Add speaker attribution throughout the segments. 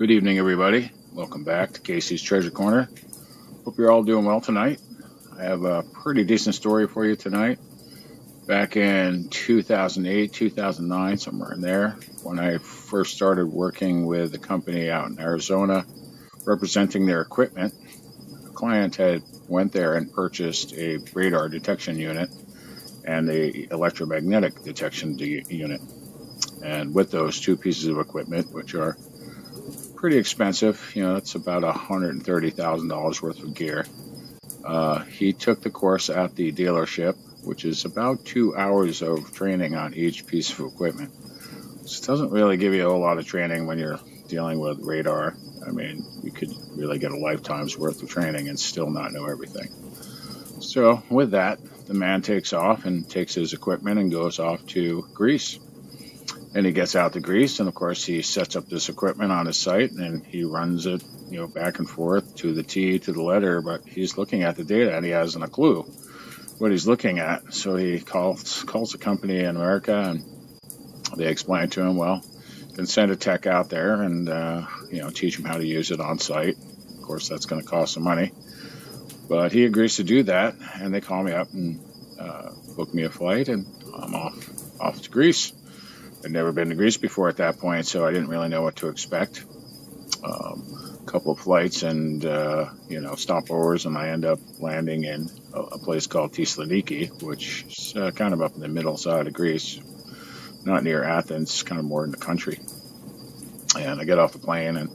Speaker 1: Good evening, everybody. Welcome back to Casey's Treasure Corner. Hope you're all doing well tonight. I have a pretty decent story for you tonight. Back in 2008, 2009, somewhere in there, when I first started working with a company out in Arizona representing their equipment, a client had went there and purchased a radar detection unit and a electromagnetic detection unit. And with those two pieces of equipment, which are pretty expensive, it's about $130,000 worth of gear. He took the course at the dealership, which is about 2 hours of training on each piece of equipment. This doesn't really give you a whole lot of training when you're dealing with radar. I mean, you could really get a lifetime's worth of training and still not know everything. So with that, the man takes off and takes his equipment and goes off to Greece. And he gets out to Greece, and of course he sets up this equipment on his site, and he runs it, back and forth to the T, to the letter, but he's looking at the data, and he hasn't a clue what he's looking at. So he calls a company in America, and they explain to him, well, you can send a tech out there and, teach him how to use it on site. Of course, that's going to cost some money. But he agrees to do that, and they call me up and book me a flight, and I'm off to Greece. I'd never been to Greece before at that point, so I didn't really know what to expect. A couple of flights and, stopovers, and I end up landing in a place called Thessaloniki, which is kind of up in the middle side of Greece, not near Athens, kind of more in the country. And I get off the plane, and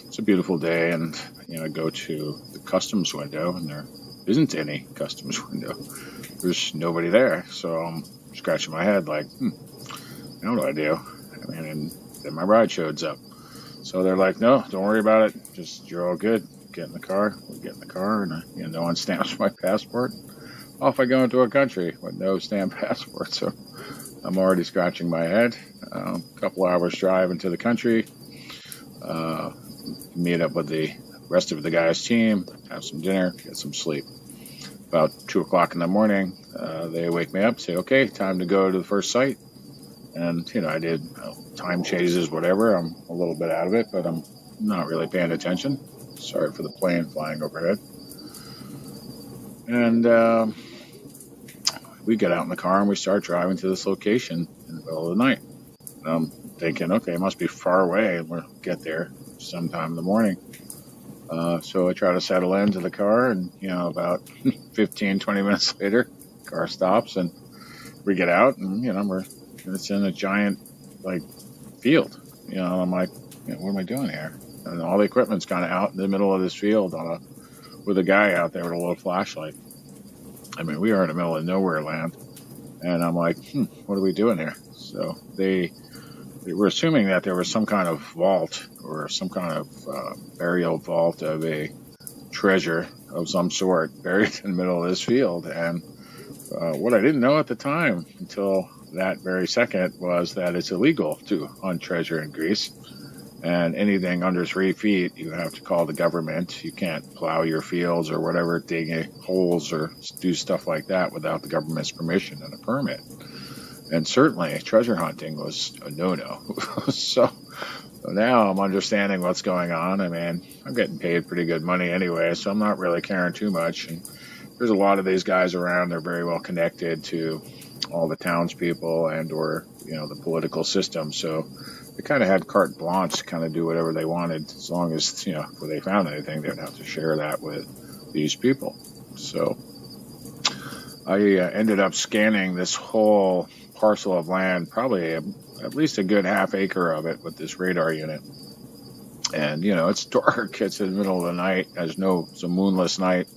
Speaker 1: it's a beautiful day, and, I go to the customs window, and there isn't any customs window. There's nobody there, so I'm scratching my head like, now what do I do? And then my ride shows up. So they're like, no, don't worry about it. You're all good. Get in the car. We get in the car, and no one stamps my passport. Off I go into a country with no stamped passport. So I'm already scratching my head. A couple hours drive into the country. Meet up with the rest of the guys' team, have some dinner, get some sleep. About 2 o'clock in the morning, they wake me up, say, okay, time to go to the first site. And, I did time chases, whatever. I'm a little bit out of it, but I'm not really paying attention. Sorry for the plane flying overhead. And we get out in the car and we start driving to this location in the middle of the night. And I'm thinking, okay, it must be far away, and we'll get there sometime in the morning. So I try to settle into the car, and, about 15, 20 minutes later, the car stops, and we get out, and, it's in a giant, field. I'm like, what am I doing here? And all the equipment's kind of out in the middle of this field with a guy out there with a little flashlight. I mean, we are in the middle of nowhere land. And I'm like, what are we doing here? So they were assuming that there was some kind of vault or some kind of burial vault of a treasure of some sort buried in the middle of this field. And what I didn't know at the time until that very second was that it's illegal to hunt treasure in Greece. And anything under 3 feet, you have to call the government. You can't plow your fields or whatever, dig holes or do stuff like that without the government's permission and a permit. And certainly treasure hunting was a no-no. So now I'm understanding what's going on. I mean, I'm getting paid pretty good money anyway, so I'm not really caring too much. And there's a lot of these guys around. They're very well connected to all the townspeople and or, the political system. So they kind of had carte blanche to kind of do whatever they wanted, as long as, if they found anything, they'd have to share that with these people. So I ended up scanning this whole parcel of land, probably at least a good half acre of it with this radar unit. And, it's dark. It's in the middle of the night. It's a moonless night.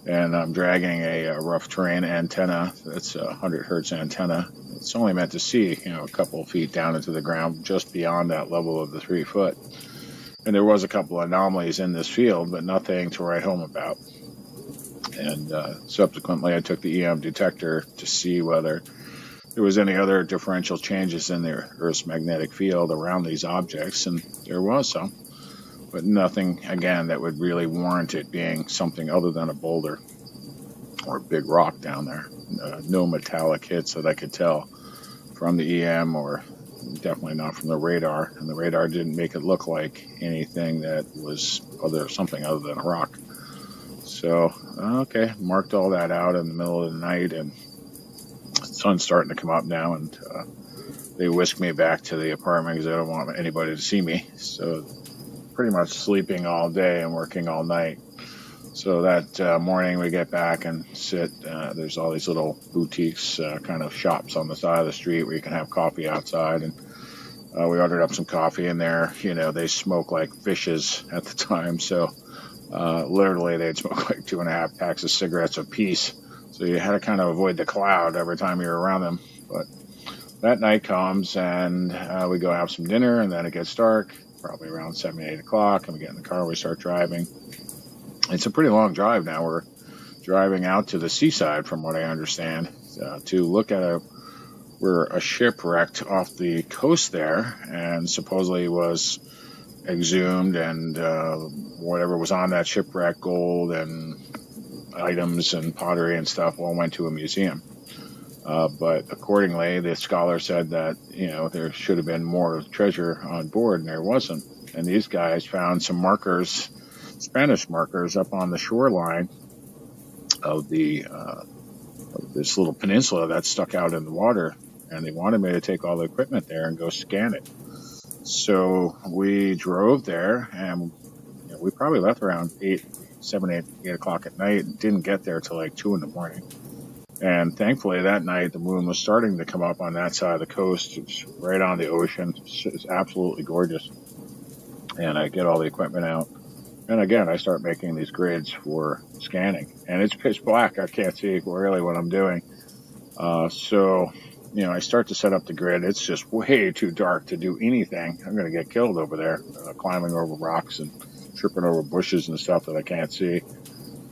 Speaker 1: And I'm dragging a rough terrain antenna. That's a 100 hertz antenna. It's only meant to see, a couple of feet down into the ground, just beyond that level of the 3 foot. And there was a couple of anomalies in this field, but nothing to write home about. And subsequently, I took the EM detector to see whether there was any other differential changes in the Earth's magnetic field around these objects, and there was some. But nothing, again, that would really warrant it being something other than a boulder or a big rock down there. No metallic hits that I could tell from the EM or definitely not from the radar, and the radar didn't make it look like anything that was something other than a rock. So, okay, marked all that out in the middle of the night, and the sun's starting to come up now, and they whisk me back to the apartment because I don't want anybody to see me. So, pretty much sleeping all day and working all night. So that morning we get back and sit. There's all these little boutiques, kind of shops on the side of the street where you can have coffee outside. And we ordered up some coffee in there. You know, they smoke like fishes at the time. So literally they'd smoke like 2.5 packs of cigarettes apiece. So you had to kind of avoid the cloud every time you were around them. But that night comes and we go have some dinner, and then it gets dark, probably around 7, 8 o'clock. And we get in the car, we start driving. It's a pretty long drive now. We're driving out to the seaside, from what I understand, to look at where a ship wrecked off the coast there, and supposedly was exhumed, and whatever was on that shipwreck, gold and items and pottery and stuff, all went to a museum. But accordingly, the scholar said that, there should have been more treasure on board, and there wasn't. And these guys found some markers, Spanish markers, up on the shoreline of this little peninsula that stuck out in the water, and they wanted me to take all the equipment there and go scan it. So we drove there, and we probably left around 8 o'clock at night, and didn't get there till like 2 in the morning. And thankfully that night the moon was starting to come up on that side of the coast. It's right on the ocean. It's absolutely gorgeous. And I get all the equipment out. And again, I start making these grids for scanning. And it's pitch black. I can't see really what I'm doing. So I start to set up the grid. It's just way too dark to do anything. I'm going to get killed over there, climbing over rocks and tripping over bushes and stuff that I can't see.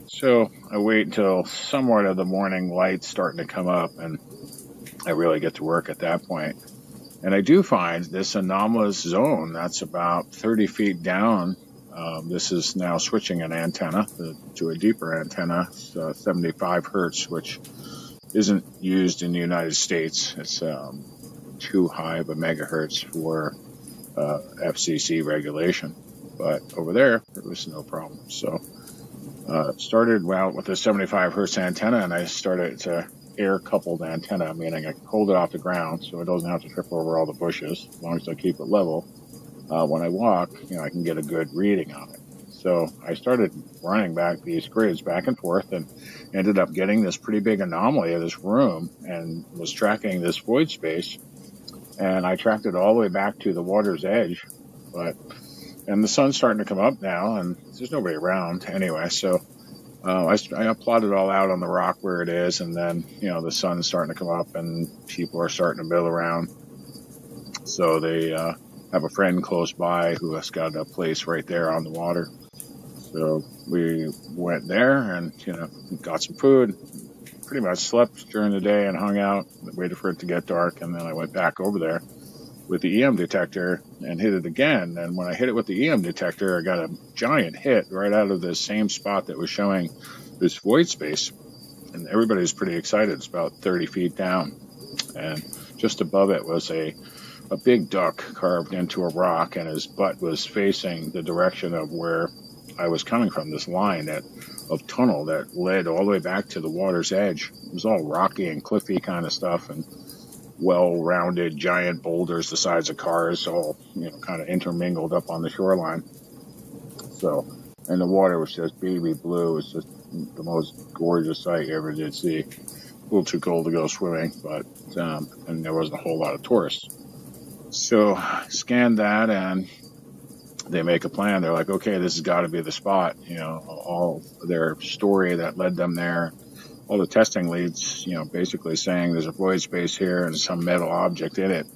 Speaker 1: So I wait until somewhat of the morning light's starting to come up, and I really get to work at that point. And I do find this anomalous zone that's about 30 feet down. This is now switching an antenna to a deeper antenna, 75 hertz, which isn't used in the United States. It's too high of a megahertz for FCC regulation. But over there was no problem. So started out with a 75 hertz antenna, and I started to air-coupled antenna, meaning I hold it off the ground so it doesn't have to trip over all the bushes, as long as I keep it level. When I walk, I can get a good reading on it. So I started running back these grids back and forth, and ended up getting this pretty big anomaly of this room, and was tracking this void space. And I tracked it all the way back to the water's edge. And the sun's starting to come up now, and there's nobody around anyway. So I plotted all out on the rock where it is, and then, the sun's starting to come up, and people are starting to mill around. So they have a friend close by who has got a place right there on the water. So we went there and, got some food, pretty much slept during the day and hung out, waited for it to get dark, and then I went back over there with the EM detector and hit it again. And when I hit it with the EM detector, I got a giant hit right out of the same spot that was showing this void space. And everybody was pretty excited. It's about 30 feet down. And just above it was a big duck carved into a rock, and his butt was facing the direction of where I was coming from, this line of tunnel that led all the way back to the water's edge. It was all rocky and cliffy kind of stuff, and well-rounded giant boulders the size of cars, all kind of intermingled up on the shoreline. So, and the water was just baby blue. It was just the most gorgeous sight you ever did see. A little too cold to go swimming, but and there wasn't a whole lot of tourists. So scanned that, and they make a plan. They're like, okay, this has got to be the spot. All their story that led them there, all the testing leads, basically saying there's a void space here and some metal object in it.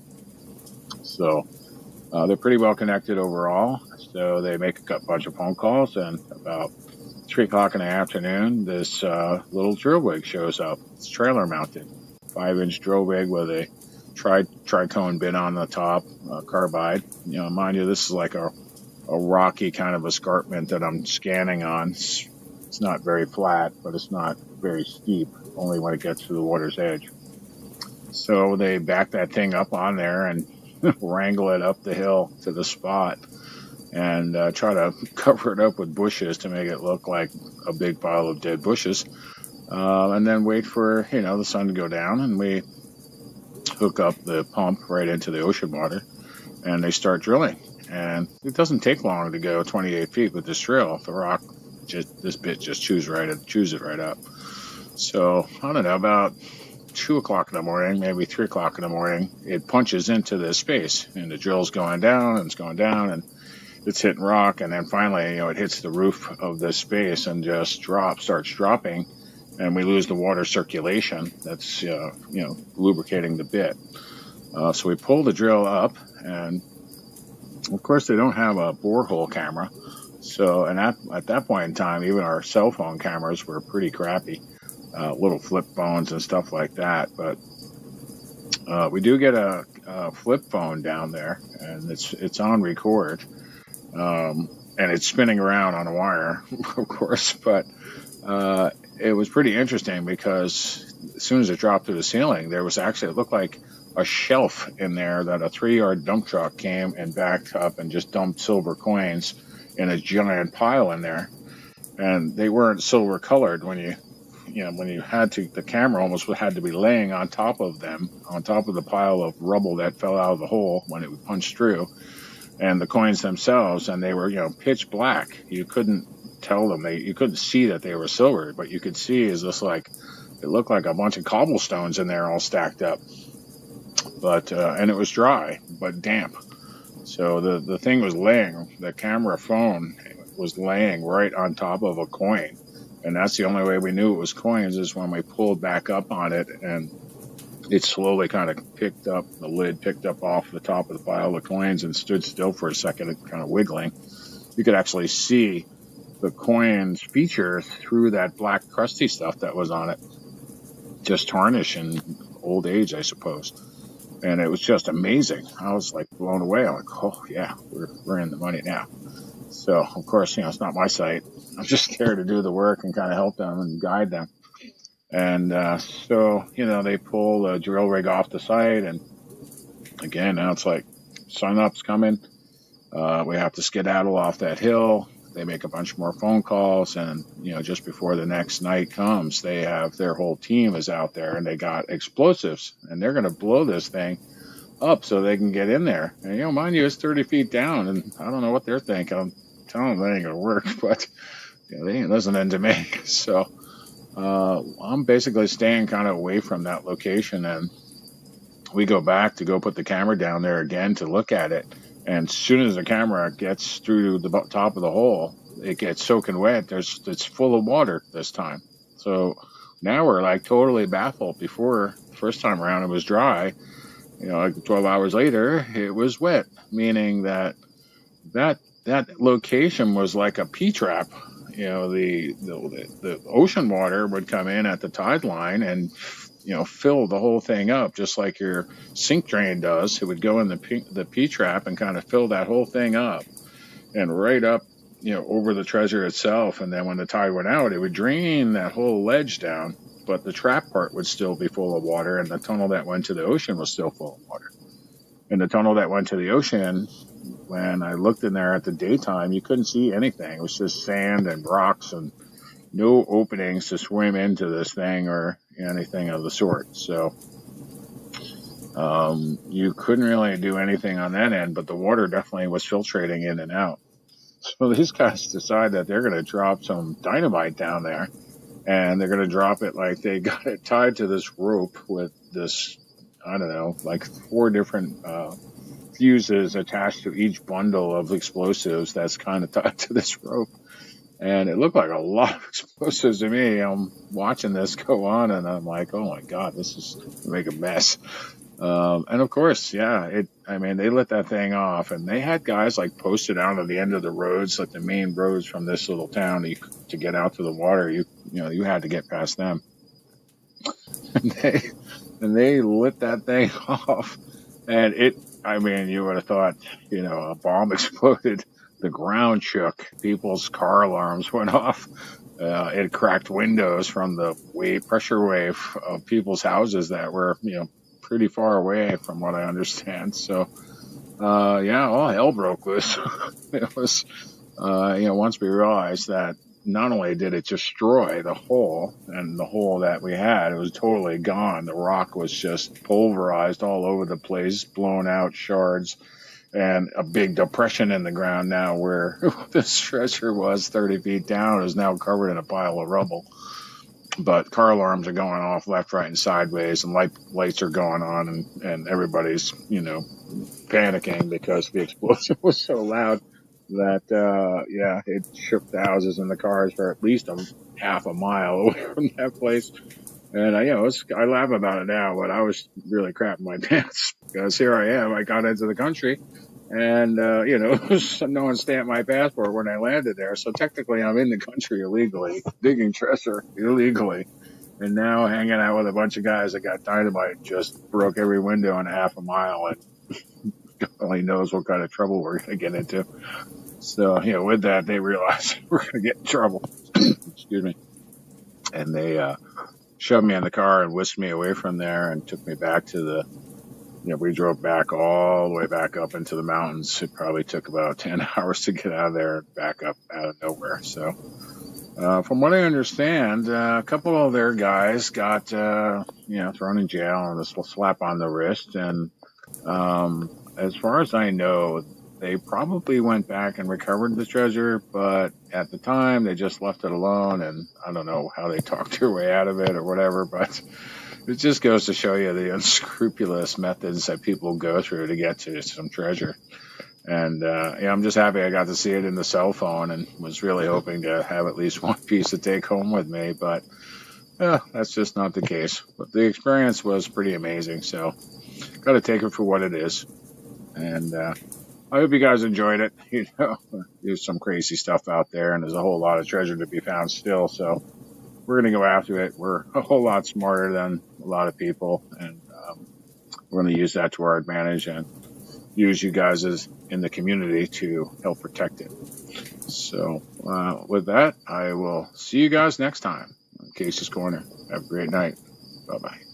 Speaker 1: So they're pretty well connected overall. So they make a bunch of phone calls, and about 3 o'clock in the afternoon, this little drill rig shows up. It's trailer mounted, 5-inch drill rig with a tricone bit on the top, carbide. Mind you, this is like a rocky kind of escarpment that I'm scanning on. It's not very flat, but it's not very steep, only when it gets to the water's edge. So they back that thing up on there, and wrangle it up the hill to the spot, and try to cover it up with bushes to make it look like a big pile of dead bushes. And then wait for the sun to go down, and we hook up the pump right into the ocean water, and they start drilling. And it doesn't take long to go 28 feet with this drill. The rock, this bit just chews it right up. So I don't know, about 2 o'clock in the morning, maybe 3 o'clock in the morning, it punches into this space, and the drill's going down, and it's going down, and it's hitting rock, and then finally, it hits the roof of this space and just starts dropping, and we lose the water circulation that's lubricating the bit. So we pull the drill up, and of course they don't have a borehole camera. So, and at that point in time, even our cell phone cameras were pretty crappy, little flip phones and stuff like that. But we do get a flip phone down there, and it's on record, and it's spinning around on a wire, of course. But it was pretty interesting because as soon as it dropped through the ceiling, there was actually, it looked like a shelf in there that a 3-yard dump truck came and backed up and just dumped silver coins in a giant pile in there. And they weren't silver colored. When you had to, the camera almost had to be laying on top of them, on top of the pile of rubble that fell out of the hole when it punched through, and the coins themselves, and they were pitch black. You couldn't tell them, you couldn't see that they were silver, but you could see is this, like, it looked like a bunch of cobblestones in there all stacked up. But and it was dry but damp. So the thing was laying, the camera phone was laying right on top of a coin. And that's the only way we knew it was coins, is when we pulled back up on it, and it slowly kind of picked up, the lid picked up off the top of the pile of coins and stood still for a second, kind of wiggling. You could actually see the coins feature through that black crusty stuff that was on it. Just tarnish and old age, I suppose. And it was just amazing. I was like blown away. I'm like, oh yeah, we're in the money now. So of course, it's not my site. I'm just there to do the work and kind of help them and guide them. And so they pull the drill rig off the site, and again, now it's like sun up's coming. We have to skedaddle off that hill. They make a bunch more phone calls, and just before the next night comes, they have their whole team is out there, and they got explosives, and they're going to blow this thing up so they can get in there. And mind you, it's 30 feet down, and I don't know what they're thinking. I'm telling them that ain't going to work, but they ain't listening to me. So I'm basically staying kind of away from that location, and we go back to go put the camera down there again to look at it. And as soon as the camera gets through the top of the hole, it gets soaking wet. It's full of water this time. So now we're like totally baffled. Before, the first time around, it was dry. Like 12 hours later, it was wet, meaning that location was like a P-trap. The ocean water would come in at the tide line and fill the whole thing up, just like your sink drain does. It would go in the P-trap and kind of fill that whole thing up, and right up over the treasure itself. And then when the tide went out, it would drain that whole ledge down, but the trap part would still be full of water, and the tunnel that went to the ocean was still full of water. And the tunnel that went to the ocean, when I looked in there at the daytime, you couldn't see anything. It was just sand and rocks and no openings to swim into this thing or anything of the sort. So you couldn't really do anything on that end, but the water definitely was filtrating in and out. So these guys decide that they're going to drop some dynamite down there, and they're going to drop it, like they got it tied to this rope with this, I don't know, like 4 different fuses attached to each bundle of explosives that's kind of tied to this rope. And it looked like a lot of explosives to me. I'm watching this go on, and I'm like, oh my God, this is going to make a mess. And of course, yeah, they lit that thing off, and they had guys like posted out on the end of the roads, like the main roads from this little town to get out to the water. You had to get past them. And they lit that thing off, and you would have thought, a bomb exploded. The ground shook. People's car alarms went off. It cracked windows from the pressure wave of people's houses that were, pretty far away from what I understand. So Yeah, all hell broke loose. It was, once we realized that not only did it destroy the hole, and the hole that we had, it was totally gone. The rock was just pulverized all over the place, blown out shards, and a big depression in the ground now where this treasure was 30 feet down is now covered in a pile of rubble. But car alarms are going off left, right, and sideways, and lights are going on, and everybody's, panicking because the explosion was so loud that, yeah, it shook the houses and the cars for at least a half a mile away from that place. And, I laugh about it now, but I was really crapping my pants because here I am. I got into the country and, no one stamped my passport when I landed there. So technically I'm in the country illegally, digging treasure illegally. And now hanging out with a bunch of guys that got dynamite and just broke every window in a half a mile. And God only knows what kind of trouble we're going to get into. So, with that, they realized we're going to get in trouble. Excuse me. And they shoved me in the car and whisked me away from there and took me back to we drove back all the way back up into the mountains. It probably took about 10 hours to get out of there and back up out of nowhere. So, from what I understand, a couple of their guys got, thrown in jail and a slap on the wrist. And as far as I know, they probably went back and recovered the treasure, but at the time they just left it alone. And I don't know how they talked their way out of it or whatever, but it just goes to show you the unscrupulous methods that people go through to get to some treasure. And I'm just happy I got to see it in the cell phone and was really hoping to have at least one piece to take home with me. But that's just not the case. But the experience was pretty amazing. So got to take it for what it is. And I hope you guys enjoyed it. There's some crazy stuff out there, and there's a whole lot of treasure to be found still. So we're going to go after it. We're a whole lot smarter than a lot of people, and we're going to use that to our advantage and use you guys as in the community to help protect it. So with that, I will see you guys next time on Case's Corner. Have a great night. Bye-bye.